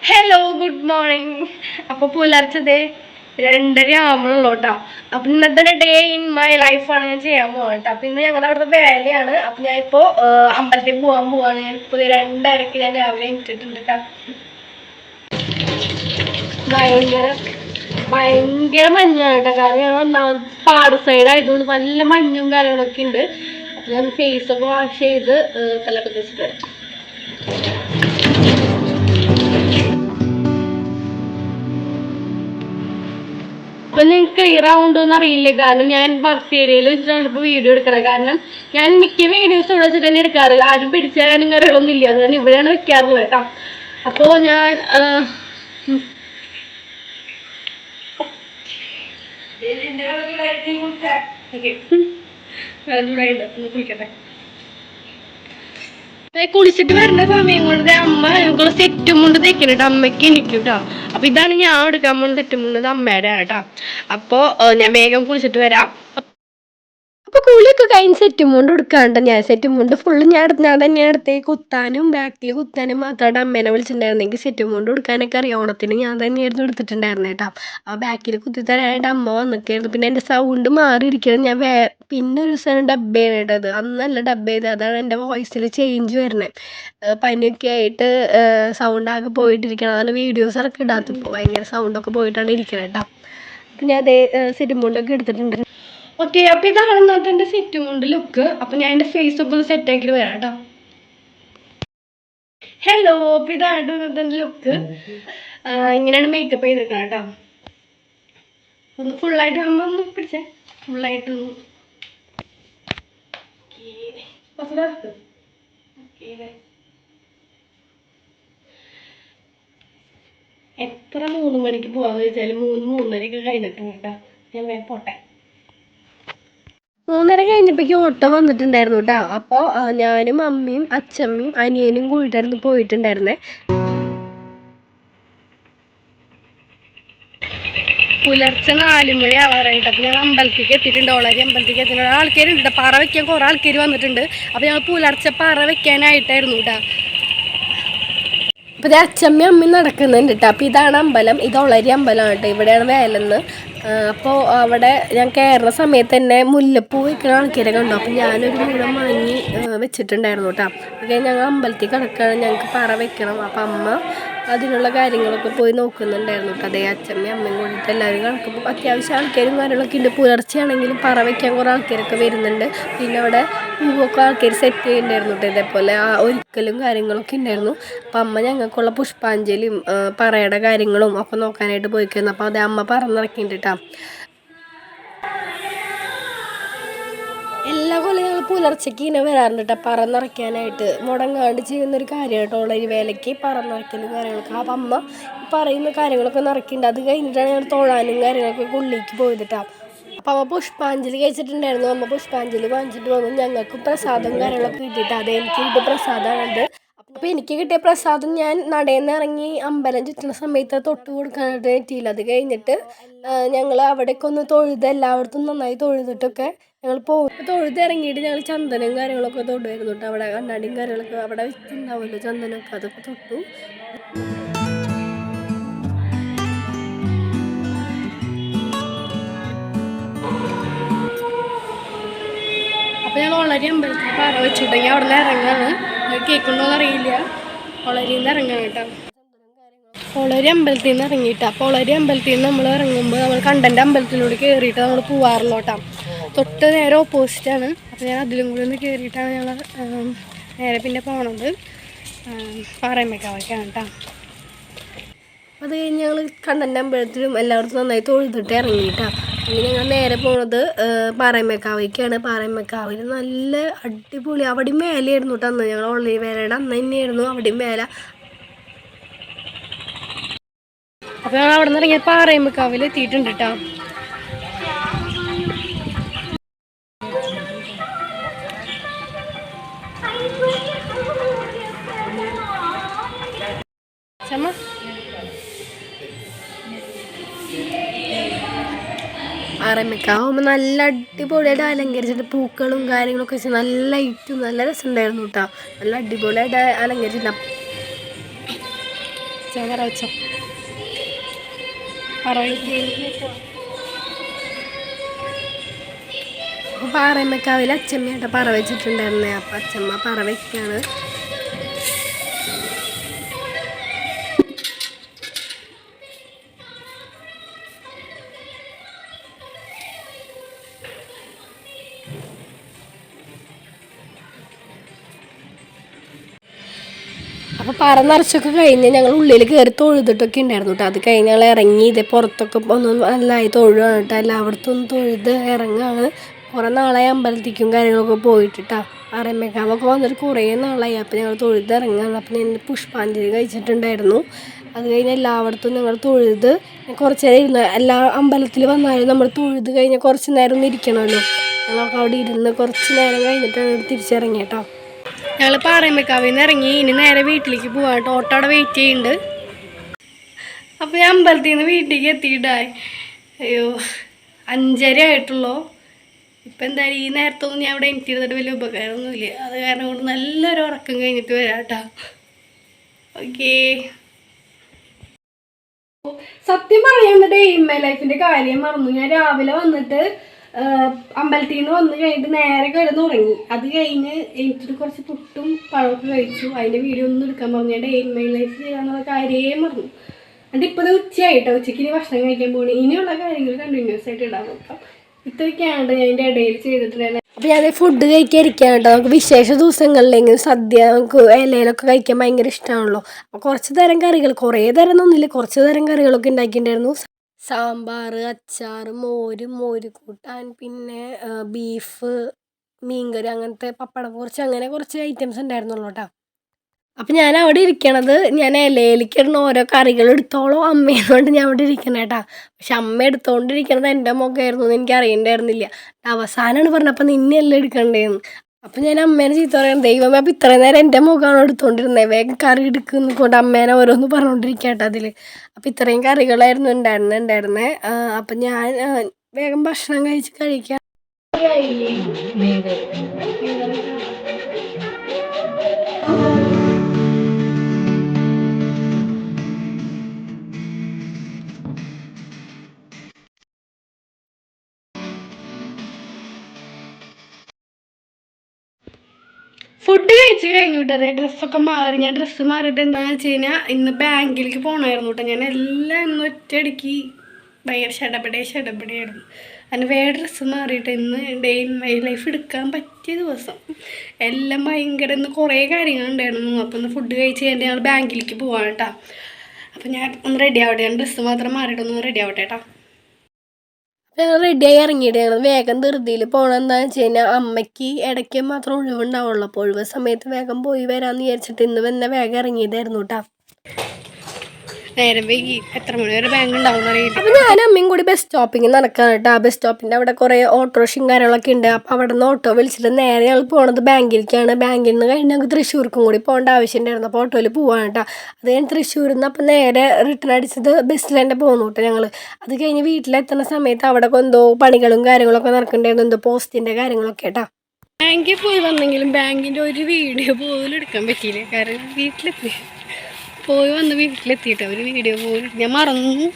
Hello good morning. അപ്പോൾ പുലർച്ചതേ 2:30 ആവുമ്പോഴുള്ളൂ കേട്ടോ. അപ്പം ഇന്നത്തെ ഡേ ഇൻ മൈ ലൈഫാണ് ഞാൻ ചെയ്യാൻ പോകുന്നത് കേട്ടോ. അപ്പം ഇന്ന് ഞങ്ങളുടെ അവിടുത്തെ വേലയാണ്. അപ്പം ഞാൻ ഇപ്പോൾ അമ്പലത്തിൽ പോകാൻ പോവാണ്. ഞാൻ ഇപ്പോൾ 2:30 ഞാൻ രാവിലെ ഇട്ടിട്ടുണ്ട് കേട്ടോ. ഭയങ്കര ഭയങ്കര മഞ്ഞാണ് കേട്ടോ. കാരണം ഞാൻ ഒന്നാമത് പാട് സൈഡ് ആയതുകൊണ്ട് നല്ല മഞ്ഞും കാര്യങ്ങളൊക്കെ ഉണ്ട്. അപ്പം ഞാൻ ഫേസൊക്കെ വാഷ് ചെയ്ത് കല്ലൊക്കെ വെച്ചിട്ട് വരാം. അപ്പൊ നിങ്ങൾക്ക് ക്ലിയർ ആവുണ്ടോന്ന് അറിയില്ല. കാരണം ഞാൻ വർക്ക് ഏരിയയിൽ വെച്ചിട്ടാണ് ഇപ്പൊ വീഡിയോ എടുക്കുന്നത്. കാരണം ഞാൻ മിക്ക വീഡിയോസ് ഇവിടെ വെച്ചിട്ട് തന്നെ എടുക്കാറ്. ആരും പിടിച്ചു തരാനും കാര്യങ്ങളൊന്നും ഇല്ല. അതുകൊണ്ട് ഇവിടെയാണ് വെക്കാറുള്ളത് കേട്ടോ. അപ്പോ ഞാൻ കുളിക്കട്ടെ. കുളിച്ചിട്ട് വരുന്ന സമയം കൊണ്ട് അമ്മ ഞങ്ങൾ സെറ്റും കൊണ്ട് തെക്കുന്നുണ്ട്. അമ്മയ്ക്ക് എനിക്ക് കേട്ടോ. അപ്പൊ ഇതാണ് ഞാൻ എടുക്കാൻ പോകുന്ന തെറ്റും കൊണ്ട് അമ്മയുടെ കേട്ടോ. അപ്പൊ ഞാൻ വേഗം കുളിച്ചിട്ട് വരാം. അപ്പൊ കുളിയൊക്കെ കഴിഞ്ഞ് സെറ്റും കൊണ്ട് എടുക്കാണ്ട് ഞാൻ സെറ്റും കൊണ്ട് ഫുള്ള് ഞാൻ തന്നെയാണ് എടുത്തേ. കുത്താനും ബാക്കിൽ കുത്താനും മാത്രമായിട്ട് അമ്മേനെ വിളിച്ചിട്ടുണ്ടായിരുന്നെങ്കിൽ സെറ്റും കൊണ്ട് എടുക്കാനൊക്കെ അറിയാം. ഓണത്തിന് ഞാൻ തന്നെയായിരുന്നു എടുത്തിട്ടുണ്ടായിരുന്നു കേട്ടോ. ആ ബാക്കിൽ കുത്തിത്തരാനായിട്ട് അമ്മ വന്നിട്ടായിരുന്നു. പിന്നെ എൻ്റെ സൗണ്ട് മാറിയിരിക്കണം. ഞാൻ പിന്നെ ഒരു ദിവസമാണ് ഡബ് ചെയ്യേണ്ടത്. അന്നല്ല ഡബ് ചെയ്തത്. അതാണ് എൻ്റെ വോയിസിൽ ചേഞ്ച് വരുന്നത്. പനിയൊക്കെ ആയിട്ട് സൗണ്ട് ആകെ പോയിട്ടിരിക്കണം. അതാണ് വീഡിയോസ് ഇറക്കി ഇടാത്തപ്പോൾ ഭയങ്കര സൗണ്ടൊക്കെ പോയിട്ടാണ് ഇരിക്കുന്നത് കേട്ടോ. അപ്പം ഞാൻ അതേ സെറ്റും കൊണ്ടൊക്കെ എടുത്തിട്ടുണ്ട്. ഓക്കെ, അപ്പം ഇതാണ് ഇന്നത്തെ എൻ്റെ സെറ്റും കൊണ്ട് ലുക്ക്. അപ്പം ഞാൻ എൻ്റെ ഫേസ് ഒക്കെ ഒന്ന് സെറ്റ് ആക്കിയിട്ട് വരാം കേട്ടോ. ഹലോ, അപ്പം ഇതാണ് ഇന്നത്തെ എൻ്റെ ലുക്ക്. ഇങ്ങനെയാണ് മേക്കപ്പ് ചെയ്തിരിക്കണം കേട്ടോ. ഒന്ന് ഫുള്ളായിട്ട് ആകുമ്പോൾ ഒന്ന് പിടിച്ചേ. ഫുള്ളായിട്ട് എത്ര 3 മണിക്ക് പോകാന്ന് വെച്ചാൽ 3:30 കഴിഞ്ഞിട്ടുണ്ട് കേട്ടോ. ഞാൻ വേഗം പോട്ടെ. 3:30 കഴിഞ്ഞപ്പോഴേക്കും ഓട്ടോ വന്നിട്ടുണ്ടായിരുന്നു കേട്ടോ. അപ്പോൾ ഞാനും അമ്മയും അച്ഛമ്മയും അനിയനും കൂടിയിട്ടായിരുന്നു പോയിട്ടുണ്ടായിരുന്നേ. പുലർച്ചെ 4 മണി ആവാറായിട്ട്. അപ്പോൾ ഞങ്ങൾ അമ്പലത്തേക്ക് എത്തിയിട്ടുണ്ട്. വളരെ അമ്പലത്തേക്ക് എത്തിയിട്ടുണ്ട്. ആൾക്കാരുണ്ട്. പറ വെക്കാൻ കുറേ ആൾക്കാർ വന്നിട്ടുണ്ട്. അപ്പോൾ ഞങ്ങൾ പുലർച്ചെ പറ വെക്കാനായിട്ടായിരുന്നു കേട്ടോ. അപ്പോൾ ഇത് അച്ഛമ്മയും അമ്മയും നടക്കുന്നുണ്ട് കേട്ടോ. അപ്പോൾ ഇതാണ് അമ്പലം. ഇത് ഒളരി അമ്പലമാണ് കേട്ടോ. ഇവിടെയാണ് വേലെന്ന്. അപ്പോൾ അവിടെ ഞാൻ കയറുന്ന സമയത്ത് തന്നെ മുല്ലപ്പൂ വയ്ക്കുന്ന ആൾക്കാരെ കണ്ടു. അപ്പോൾ ഞാനൊരു മുഴം വാങ്ങി വെച്ചിട്ടുണ്ടായിരുന്നു കേട്ടോ. ഒക്കെ ഞങ്ങൾ അമ്പലത്തിൽ കിടക്കുകയാണ്. ഞങ്ങൾക്ക് പറ വെക്കണം. അപ്പം അമ്മ അതിനുള്ള കാര്യങ്ങളൊക്കെ പോയി നോക്കുന്നുണ്ടായിരുന്നു കേട്ടോ. അതേ അച്ഛമ്മയും അമ്മയും കൂടിയിട്ട് എല്ലാവരും കണക്കുമ്പോൾ അത്യാവശ്യം ആൾക്കാരും കാര്യങ്ങളൊക്കെ ഉണ്ട്. പുലർച്ചെയാണെങ്കിലും പറ വയ്ക്കാൻ കുറേ ആൾക്കാരൊക്കെ വരുന്നുണ്ട്. പിന്നെ അവിടെ പൂവൊക്കെ ആൾക്കാർ സെറ്റ് ചെയ്യുന്നുണ്ടായിരുന്നു കേട്ടോ. ഇതേപോലെ ഒരിക്കലും കാര്യങ്ങളൊക്കെ ഉണ്ടായിരുന്നു. അപ്പം അമ്മ ഞങ്ങൾക്കുള്ള പുഷ്പാഞ്ജലിയും പറയുടെ കാര്യങ്ങളും ഒക്കെ നോക്കാനായിട്ട് പോയിക്കുന്നു. അപ്പോൾ അതേ അമ്മ പറന്നിറക്കിയിട്ടുണ്ട് കേട്ടോ. എല്ലാ കൊല്ലം ഞങ്ങൾ പുലർച്ചയ്ക്ക് ഇങ്ങനെ വരാറുണ്ട് കേട്ടോ പറന്നിറക്കാനായിട്ട്. മുടങ്ങാണ്ട് ചെയ്യുന്നൊരു കാര്യം കേട്ടോ. ഉള്ളൊരു വേലയ്ക്ക് പറന്നിറക്കലും കാര്യങ്ങളൊക്കെ. അപ്പം അമ്മ പറയുന്ന കാര്യങ്ങളൊക്കെ നിറക്കിയിട്ടുണ്ട്. അത് കഴിഞ്ഞിട്ടാണ് ഞങ്ങൾ തൊഴാനും കാര്യങ്ങളൊക്കെ ഉള്ളിലേക്ക് പോയത് കേട്ടോ. അപ്പം അമ്മ പുഷ്പാഞ്ജലി കഴിച്ചിട്ടുണ്ടായിരുന്നു. അമ്മ പുഷ്പാഞ്ജലി വാങ്ങിച്ചിട്ട് വന്നു. ഞങ്ങൾക്ക് പ്രസാദം കാര്യങ്ങളൊക്കെ കിട്ടിയിട്ട് അത് എനിക്ക് കിട്ടിയ പ്രസാദമാണത്. അപ്പോൾ എനിക്ക് കിട്ടിയ പ്രസാദം ഞാൻ നടയിൽ നിന്ന് ഇറങ്ങി അമ്പലം ചുറ്റുന്ന സമയത്ത് തൊട്ട് കൊടുക്കാനായിട്ട് പറ്റിയില്ല. അത് കഴിഞ്ഞിട്ട് ഞങ്ങൾ അവിടേക്ക് ഒന്ന് തൊഴുത് എല്ലായിടത്തും നന്നായി തൊഴുതിട്ടൊക്കെ ഞങ്ങൾ തൊഴുത് ഇറങ്ങിയിട്ട് ഞങ്ങൾ ചന്ദനം കാര്യങ്ങളൊക്കെ തൊടുമായിരുന്നു കേട്ടോ. അവിടെ കണ്ണാടിയും കാര്യങ്ങളൊക്കെ അവിടെ വെച്ചിട്ടുണ്ടാവുമല്ലോ ചന്ദനമൊക്കെ, അതൊക്കെ തൊട്ടു. അപ്പോൾ ഞങ്ങൾ വളരെ അമ്പലത്തിൽ പറ വെച്ചിട്ടുണ്ടെങ്കിൽ അവിടെ നിന്ന് ഇറങ്ങാണ്. കേൾക്കണമെന്ന് അറിയില്ല. വളരിയിൽ നിന്ന് ഇറങ്ങാം കേട്ടോ. വളരെ അമ്പലത്തിൽ നിന്ന് ഇറങ്ങിയിട്ട്. അപ്പോൾ വളരെ അമ്പലത്തിൽ നിന്ന് നമ്മൾ ഇറങ്ങുമ്പോൾ നമ്മൾ കണ്ടൻ്റെ അമ്പലത്തിലൂടെ കയറിയിട്ട് നമ്മൾ പോവാറുള്ളൂ കേട്ടോ. തൊട്ട് നേരെ ഓപ്പോസിറ്റാണ്. അപ്പോൾ ഞാൻ അതിലും കൂടി ഒന്ന് കയറിയിട്ടാണ് ഞങ്ങൾ നേരെ പിന്നെ പോണത് പാറമേക്കാവയ്ക്കാണ് കേട്ടോ. അത് കഴിഞ്ഞ് ഞങ്ങൾ കണ്ടൻ്റെ അമ്പലത്തിലും എല്ലായിടത്തും നന്നായി തൊഴുതിട്ട് ഇറങ്ങിയിട്ടാണ്. അങ്ങനെ ഞങ്ങൾ നേരെ പോണത് പാറമേക്കാവയ്ക്കാണ്. പാറമേക്കാവിൽ നല്ല അടിപൊളി. അവിടെയും മേലെയായിരുന്നു കേട്ടോ അന്ന്. ഞങ്ങൾ ഉള്ളി വേലയുടെ അന്ന് തന്നെയായിരുന്നു അവിടെയും മേല. അപ്പോൾ ഞങ്ങൾ അവിടെ നിന്ന് ഇറങ്ങിയ പാറമേക്കാവിൽ എത്തിയിട്ടുണ്ട് കേട്ടോ. പാറമേക്കാവുമ്പോൾ നല്ല അടിപൊളിയായിട്ട് അലങ്കരിച്ചിട്ട് പൂക്കളും കാര്യങ്ങളൊക്കെ വെച്ച് നല്ല ലൈറ്റും നല്ല രസമുണ്ടായിരുന്നു കേട്ടോ. നല്ല അടിപൊളിയായിട്ട് അലങ്കരിച്ചിട്ട് വെച്ചോ അപ്പോൾ പാറമേക്കാവിൽ അച്ഛമ്മയായിട്ട് പറ വെച്ചിട്ടുണ്ടായിരുന്നേ. അപ്പം അച്ഛമ്മ പറ വയ്ക്കാണ്. അപ്പോൾ പറ നിറച്ചൊക്കെ കഴിഞ്ഞ് ഞങ്ങൾ ഉള്ളിൽ കയറി തൊഴുതിട്ടൊക്കെ ഉണ്ടായിരുന്നു കേട്ടോ. അത് കഴിഞ്ഞ് ഞങ്ങൾ ഇറങ്ങി ഇതേ പുറത്തൊക്കെ ഒന്ന് നല്ലതായി തൊഴുകയാണ് കേട്ടോ. എല്ലായിടത്തും ഒന്ന് തൊഴുത് ഇറങ്ങുകയാണ്. കുറേ നാളായി അമ്പലത്തിക്കും കാര്യങ്ങളൊക്കെ പോയിട്ടാ. പാറമേക്കാവൊക്കെ വന്നിട്ട് കുറേ നാളായി. അപ്പോൾ ഞങ്ങൾ തൊഴുത് ഇറങ്ങുകയാണ്. അപ്പം ഞാൻ പുഷ്പാഞ്ജലി കഴിച്ചിട്ടുണ്ടായിരുന്നു. അത് കഴിഞ്ഞ് എല്ലായിടത്തും ഞങ്ങൾ തൊഴുത് കുറച്ച് നേരം ഇരുന്ന്, എല്ലാ അമ്പലത്തിൽ വന്നാലും നമ്മൾ തൊഴുത് കഴിഞ്ഞാൽ കുറച്ച് നേരം ഒന്ന് ഇരിക്കണമല്ലോ. ഞങ്ങൾക്ക് അവിടെ ഇരുന്ന് കുറച്ച് നേരം കഴിഞ്ഞിട്ടാണ് തിരിച്ചിറങ്ങി കേട്ടോ. ഞങ്ങൾ പാറമേക്കാവിൽ നിന്ന് ഇറങ്ങി ഇനി നേരെ വീട്ടിലേക്ക് പോകാം കേട്ടോ. ഓട്ടോ അവിടെ വെയിറ്റ് ചെയ്യുന്നുണ്ട്. അപ്പോൾ ഞാൻ അമ്പലത്തിൽ നിന്ന് വീട്ടിലേക്ക് എത്തിയിട്ടായി. അയ്യോ 5:30 ആയിട്ടുള്ളൂ. ഇപ്പം എന്തായാലും ഈ നേരത്തൊന്നും ഞാൻ അവിടെ എനിക്കിരുന്നിട്ട് വലിയ ഉപകാരമൊന്നുമില്ല. അത് കാരണം കൊണ്ട് നല്ലൊരു ഉറക്കം കഴിഞ്ഞിട്ട് വരാം കേട്ടോ. ഓക്കേ. സത്യം പറയാൻ ഡേ ലൈഫിൻ്റെ കാര്യം മറന്നു. ഞാൻ രാവിലെ വന്നിട്ട് അമ്പലത്തിൽ നിന്ന് വന്ന് കഴിഞ്ഞിട്ട് നേരെ കിടന്നുറങ്ങി. അത് കഴിഞ്ഞ് എനിക്കിട്ട് കുറച്ച് പുട്ടും പഴമൊക്കെ കഴിച്ചു. അതിൻ്റെ വീഡിയോ ഒന്നും എടുക്കാൻ പറഞ്ഞു. ഡേ ലൈഫ് ചെയ്യാന്നുള്ള കാര്യമേ മറന്നു. എന്നിട്ട് ഇപ്പോൾ ഉച്ചയായിട്ടോ. ഉച്ചയ്ക്ക് ഇനി ഭക്ഷണം കഴിക്കാൻ പോകണം. ഇനിയുള്ള കാര്യങ്ങൾ കണ്ടിന്യൂസ് ആയിട്ട് ഇടാൻ നോക്കാം. ഇത്രയൊക്കെയാണ് ഞാൻ എൻ്റെ ഇടയിൽ ചെയ്തിട്ടുണ്ടായിരുന്നത്. അപ്പോൾ ഞാൻ ഫുഡ് കഴിക്കാൻ ഇരിക്കുകയാണ് കേട്ടോ. നമുക്ക് വിശേഷ ദിവസങ്ങളിലെങ്കിലും സദ്യ നമുക്ക് ഇലയിലൊക്കെ കഴിക്കാൻ ഭയങ്കര ഇഷ്ടമാണല്ലോ. അപ്പോൾ കുറച്ച് തരം കറികൾ, കുറേ തരം ഒന്നുമില്ല, കുറച്ച് തരം കറികളൊക്കെ ഉണ്ടാക്കിയിട്ടുണ്ടായിരുന്നു. സാമ്പാർ, അച്ചാർ, മോര് കൂട്ടാൻ, പിന്നെ ബീഫ്, മീൻകറി, അങ്ങനത്തെ പപ്പടം, കുറച്ച് ഐറ്റംസ് ഉണ്ടായിരുന്നുള്ളൂ കേട്ടോ. അപ്പം ഞാൻ അവിടെ ഇരിക്കണത്, ഞാൻ ഇലയിലേക്ക് ഇടുന്ന ഓരോ കറികൾ എടുത്തോളൂ അമ്മയെന്നുകൊണ്ട് ഞാൻ അവിടെ ഇരിക്കണം കേട്ടോ. പക്ഷെ അമ്മ എടുത്തോണ്ടിരിക്കണത് എൻ്റെ മുഖമായിരുന്നു എന്ന് എനിക്ക് അറിയണ്ടായിരുന്നില്ല. അവസാനമാണ് പറഞ്ഞപ്പോൾ നിന്നെയല്ല എടുക്കണ്ടേന്ന്. അപ്പം ഞാൻ അമ്മേനെ ചീത്ത പറയാം, ദൈവമേ അപ്പം ഇത്രയും നേരം എൻ്റെ മുഖമാണ് എടുത്തോണ്ടിരുന്നത്, വേഗം കറി എടുക്കുന്നത് കൊണ്ട് അമ്മേനെ ഓരോന്ന് പറഞ്ഞുകൊണ്ടിരിക്കട്ടെ അതിൽ. അപ്പം ഇത്രയും കറികളായിരുന്നു ഉണ്ടായിരുന്നത്. അപ്പം ഞാൻ വേഗം ഭക്ഷണം കഴിക്കാം. ഫുഡ് കഴിച്ച് കഴിഞ്ഞിട്ടേ ഡ്രസ്സൊക്കെ മാറി. ഞാൻ ഡ്രസ്സ് മാറിയിട്ട് എന്താണെന്ന് വെച്ച് കഴിഞ്ഞാൽ ഇന്ന് ബാങ്കിലേക്ക് പോകണമായിരുന്നു കേട്ടോ. ഞാൻ എല്ലാം ഇന്ന് ഒറ്റയടിക്ക് ഭയങ്കര ഷടപടയായിരുന്നു. അതിന് വേറെ ഡ്രസ്സ് മാറിയിട്ട് ഇന്ന് ഡേ ഇൻ മൈ ലൈഫ് എടുക്കാൻ പറ്റിയ ദിവസം. എല്ലാം ഭയങ്കര ഇന്ന് കുറേ കാര്യങ്ങളുണ്ടായിരുന്നു. അപ്പോൾ ഒന്ന് ഫുഡ് കഴിച്ച് കഴിഞ്ഞിട്ട് ഞങ്ങൾ ബാങ്കിലേക്ക് പോവാണ് കേട്ടോ. അപ്പോൾ ഞാൻ ഒന്ന് റെഡി ആവട്ടെ. ഞാൻ ഡ്രസ്സ് മാത്രം മാറിയിട്ടൊന്ന് റെഡി ആവട്ടെ കേട്ടോ. ഞങ്ങൾ റെഡിയായി ഇറങ്ങിയിട്ട് ഞങ്ങൾ വേഗം ധൃതിയിൽ പോകണം. എന്താണെന്ന് വെച്ച് കഴിഞ്ഞാൽ അമ്മയ്ക്ക് ഇടയ്ക്ക് മാത്രം ഒഴിവുണ്ടാവുള്ളൂ. അപ്പോൾ ഒഴിവ് സമയത്ത് വേഗം പോയി വരാമെന്ന് വിചാരിച്ചിട്ട് ഇന്ന് തന്നെ വേഗം ഇറങ്ങിയതായിരുന്നു കേട്ടോ. നേരം വൈകി എത്ര മണി വരെ ബാങ്ക് ഉണ്ടാവും അറിയില്ല. അപ്പോൾ ഞാൻ അമ്മയും കൂടി ബസ് സ്റ്റോപ്പിങ് നടക്കാൻ കേട്ടോ. ആ ബസ് സ്റ്റോപ്പിൻ്റെ അവിടെ കുറേ ഓട്ടോറിക്ഷയും കാര്യങ്ങളൊക്കെ ഉണ്ട്. അപ്പോൾ അവിടെ നിന്ന് ഓട്ടോ വിളിച്ചിട്ട് നേരെ ഞങ്ങൾ പോണത് ബാങ്കിലേക്കാണ്. ബാങ്കിൽ നിന്ന് കഴിഞ്ഞ് ഞങ്ങൾക്ക് തൃശ്ശൂർക്കും കൂടി പോകേണ്ട ആവശ്യമുണ്ടായിരുന്നു. അപ്പോൾ ഓട്ടോയിൽ പോവാണ് കേട്ടോ. അത് കഴിഞ്ഞ് തൃശ്ശൂരിൽ നിന്ന് അപ്പോൾ നേരെ റിട്ടേൺ അടിച്ചത് ബസ്സിൽ തന്നെ പോകുന്നു കേട്ടോ ഞങ്ങൾ. അത് കഴിഞ്ഞ് വീട്ടിലെത്തുന്ന സമയത്ത് അവിടെ എന്തോ പണികളും കാര്യങ്ങളൊക്കെ നടക്കണ്ടായിരുന്നു, എന്തോ പോസ്റ്റിൻ്റെ കാര്യങ്ങളൊക്കെ കേട്ടോ. ബാങ്കിൽ പോയി വന്നെങ്കിലും ബാങ്കിൻ്റെ ഒരു വീഡിയോ പോലും എടുക്കാൻ പറ്റിയില്ല. കാരണം വീട്ടിലെത്തിയിട്ട് ഒരു വീഡിയോ പോലും ഞാൻ മറന്നു.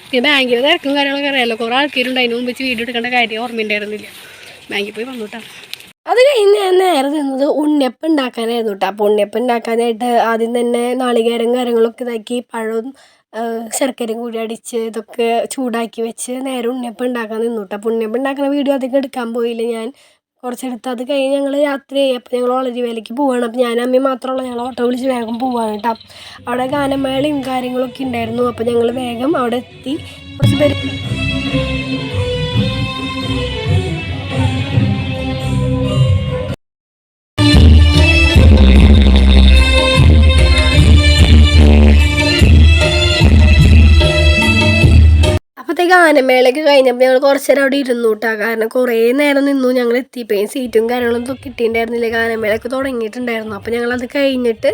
പിന്നെ ബാങ്കിൽ തിരക്കും കാര്യങ്ങളൊക്കെ അറിയാമല്ലോ, കുറേ ആൾക്കാരുണ്ട്. അതിന് മുമ്പ് വീഡിയോ എടുക്കേണ്ട കാര്യം ഓർമ്മയുണ്ടായിരുന്നില്ല. ബാങ്കിൽ പോയി വന്നു കേട്ടോ. അത് കഴിഞ്ഞ് ഞാൻ നേരെ നിന്നത് ഉണ്ണിയപ്പം ഉണ്ടാക്കാനായിരുന്നു കേട്ടോ. അപ്പോൾ ഉണ്ണിയപ്പം ഉണ്ടാക്കാനായിട്ട് ആദ്യം തന്നെ നാളികേരം കാര്യങ്ങളൊക്കെ ഇതാക്കി പഴവും ശർക്കരയും കൂടി അടിച്ച് ഇതൊക്കെ ചൂടാക്കി വെച്ച് നേരെ ഉണ്ണിയപ്പം ഉണ്ടാക്കാൻ നിന്നു കേട്ടോ. അപ്പോൾ ഉണ്ണിയപ്പം ഉണ്ടാക്കുന്ന വീഡിയോ അധികം എടുക്കാൻ പോയില്ല ഞാൻ. കുറച്ചെടുത്ത് അത് കഴിഞ്ഞ് ഞങ്ങൾ രാത്രിയായി. അപ്പോൾ ഞങ്ങൾ വളരെ വേലയ്ക്ക് പോവുകയാണ്. അപ്പോൾ ഞാൻ അമ്മയും മാത്രമുള്ള ഞങ്ങൾ ഓട്ടോ വിളിച്ച് വേഗം പോവുകയാണ് കേട്ടോ. അവിടെ ഗാനമേളയും കാര്യങ്ങളൊക്കെ ഉണ്ടായിരുന്നു. അപ്പോൾ ഞങ്ങൾ വേഗം അവിടെ എത്തി. കുറച്ച് പേര് ഗാനമേളയൊക്കെ കഴിഞ്ഞപ്പോൾ ഞങ്ങൾ കുറച്ച് നേരം അവിടെ ഇരുന്നു കേട്ടോ. കാരണം കുറേ നേരം നിന്നു. ഞങ്ങൾ എത്തിയപ്പോൾ സീറ്റും കാര്യങ്ങളൊന്നും കിട്ടിയിട്ടുണ്ടായിരുന്നില്ല. ഗാനമേളയൊക്കെ തുടങ്ങിയിട്ടുണ്ടായിരുന്നു. അപ്പോൾ ഞങ്ങളത് കഴിഞ്ഞിട്ട്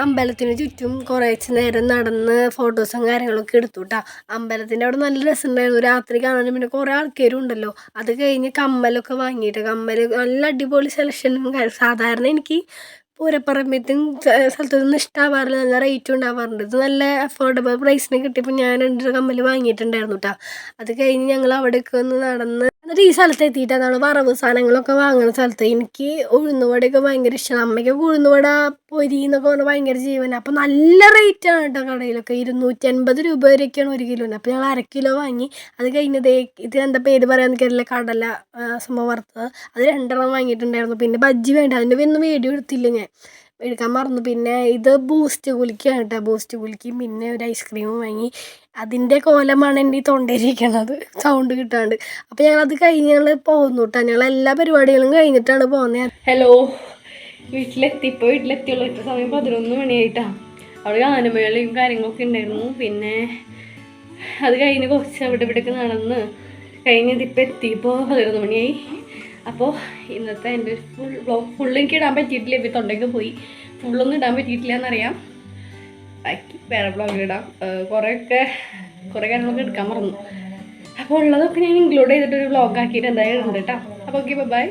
അമ്പലത്തിന് ചുറ്റും കുറച്ച് നേരം നടന്ന് ഫോട്ടോസും കാര്യങ്ങളൊക്കെ എടുത്തു കേട്ടോ. അമ്പലത്തിൻ്റെ അവിടെ നല്ല രസമുണ്ടായിരുന്നു രാത്രി കാണാനും. പിന്നെ കുറേ ആൾക്കാരും ഉണ്ടല്ലോ. അത് കഴിഞ്ഞ് കമ്മലൊക്കെ വാങ്ങിയിട്ട് കമ്മൽ നല്ല അടിപൊളി സെലക്ഷനും. സാധാരണ എനിക്ക് പൂരപ്പറമ്പത്തും സ്ഥലത്തൊന്നും ഇഷ്ടമാവാറില്ല, നല്ല റേറ്റും ഉണ്ടാവാറുണ്ട്. ഇത് നല്ല അഫോർഡബിൾ പ്രൈസിന് കിട്ടിയപ്പോൾ ഞാൻ 2 കമ്മൽ വാങ്ങിയിട്ടുണ്ടായിരുന്നു കേട്ടോ. അത് കഴിഞ്ഞ് ഞങ്ങൾ അവിടേക്ക് ഒന്ന് നടന്ന് എന്നിട്ട് ഈ സ്ഥലത്ത് എത്തിയിട്ട് അതാണ് വറവ് സാധനങ്ങളൊക്കെ വാങ്ങുന്ന സ്ഥലത്ത്. എനിക്ക് ഉഴുന്നുവടയൊക്കെ ഭയങ്കര ഇഷ്ടമാണ്. അമ്മയ്ക്കൊക്കെ ഉഴുന്നുവട പൊരി എന്നൊക്കെ പറഞ്ഞാൽ ഭയങ്കര ജീവനാണ്. അപ്പോൾ നല്ല റേറ്റാണ് കേട്ടോ കടയിലൊക്കെ. 250 രൂപ വരെയൊക്കെയാണ് 1 കിലോന്. അപ്പോൾ ഞങ്ങൾ 1/2 കിലോ വാങ്ങി. അത് കഴിഞ്ഞത് ഇത് എന്താ പേര് പറയാൻ എനിക്കറിയില്ല, കടല സംഭവം വറുത്തത്, അത് 2 വാങ്ങിയിട്ടുണ്ടായിരുന്നു. പിന്നെ ബജ്ജി വേണ്ട, അതിൻ്റെ ഒന്നും വീഡിയോ എടുത്തില്ല, ഞാൻ എടുക്കാൻ മറന്നു. പിന്നെ ഇത് ബൂസ്റ്റ് കുലിക്കാണ് കേട്ടോ, ബൂസ്റ്റ് കുലിക്കും. പിന്നെ ഒരു ഐസ്ക്രീമും വാങ്ങി. അതിൻ്റെ കോലമാണ് എൻ്റെ ഈ തൊണ്ടയിരിക്കണത്, സൗണ്ട് കിട്ടാണ്ട്. അപ്പോൾ ഞങ്ങളത് കഴിഞ്ഞ് ഞങ്ങൾ പോകുന്നു കേട്ടോ. ഞങ്ങൾ എല്ലാ പരിപാടികളും കഴിഞ്ഞിട്ടാണ് പോകുന്നത്. ഹലോ, വീട്ടിലെത്തിയപ്പോൾ വീട്ടിലെത്തിയുള്ളൂ. ഇത്ര സമയം 11 മണിയായിട്ടാണ്. അവിടെ ഗാനമേളയും കാര്യങ്ങളൊക്കെ ഉണ്ടായിരുന്നു. പിന്നെ അത് കഴിഞ്ഞ് കുറച്ച് അവിടെ ഇവിടേക്ക് നടന്ന് കഴിഞ്ഞതിപ്പോൾ എത്തിയപ്പോൾ 11 മണിയായി. അപ്പോൾ ഇന്നത്തെ എൻ്റെ ഫുള്ള് എനിക്ക് ഇടാൻ പറ്റിയിട്ടില്ല, ഇപ്പോൾ തൊണ്ടയ്ക്ക് പോയി. ഫുള്ളൊന്നും ഇടാൻ പറ്റിയിട്ടില്ല എന്നറിയാം. ബാക്കി വേറെ ബ്ലോഗിലിടാം. കുറേ കാര്യങ്ങളൊക്കെ എടുക്കാൻ മറന്നു. അപ്പോൾ ഉള്ളതൊക്കെ ഞാൻ ഇൻക്ലൂഡ് ചെയ്തിട്ടൊരു വ്ളോഗാക്കിയിട്ട് എന്തായാലും ഉണ്ട് കേട്ടോ. അപ്പോൾ ഓക്കെ, ബൈ.